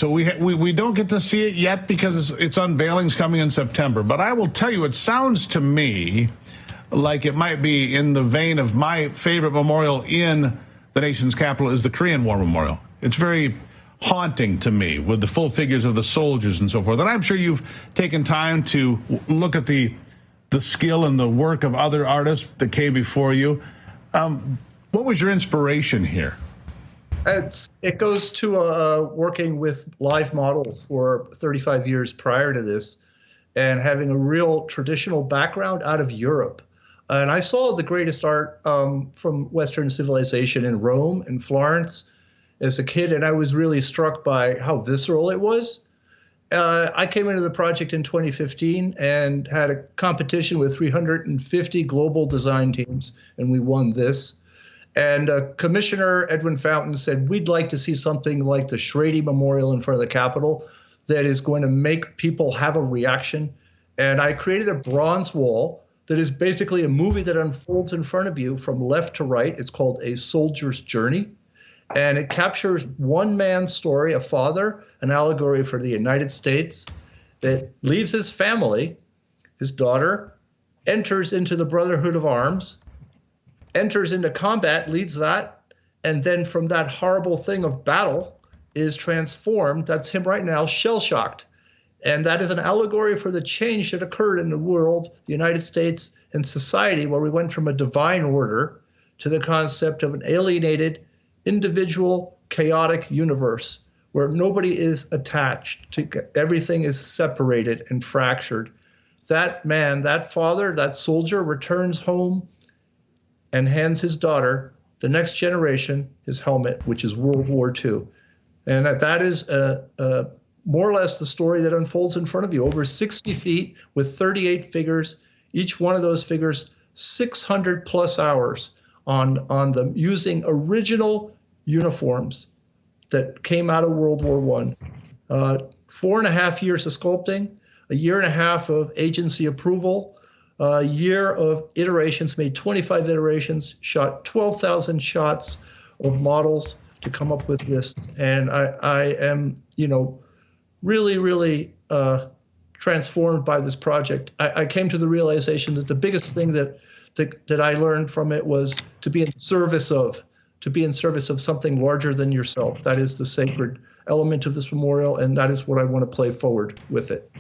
So we don't get to see it yet because its unveiling's coming in September. But I will tell you, it sounds to me like it might be in the vein of my favorite memorial in the nation's capital is the Korean War Memorial. It's very haunting to me with the full figures of the soldiers and so forth. And I'm sure you've taken time to look at the skill and the work of other artists that came before you. What was your inspiration here? It goes to working with live models for 35 years prior to this and having a real traditional background out of Europe. And I saw the greatest art from Western civilization in Rome and Florence as a kid, and I was really struck by how visceral it was. I came into the project in 2015 and had a competition with 350 global design teams, and we won this. And Commissioner Edwin Fountain said, we'd like to see something like the Shrady Memorial in front of the Capitol that is going to make people have a reaction. And I created a bronze wall that is basically a movie that unfolds in front of you from left to right. It's called A Soldier's Journey. And it captures one man's story, a father, an allegory for the United States, that leaves his family, his daughter, enters into the Brotherhood of Arms, enters into combat, leads that, and then from that horrible thing of battle is transformed. That's him right now, shell-shocked. And that is an allegory for the change that occurred in the world, the United States, and society, where we went from a divine order to the concept of an alienated, individual, chaotic universe where nobody is attached to, everything is separated and fractured. That man, that father, that soldier returns home and hands his daughter, the next generation, his helmet, which is World War II. And that is more or less the story that unfolds in front of you, over 60 feet with 38 figures, each one of those figures 600 plus hours on them using original uniforms that came out of World War I. 4.5 years of sculpting, a year and a half of agency approval, a year of iterations, made 25 iterations, shot 12,000 shots of models to come up with this. And I am, really, really transformed by this project. I came to the realization that the biggest thing that I learned from it was to be in service of something larger than yourself. That is the sacred element of this memorial, and that is what I want to play forward with it.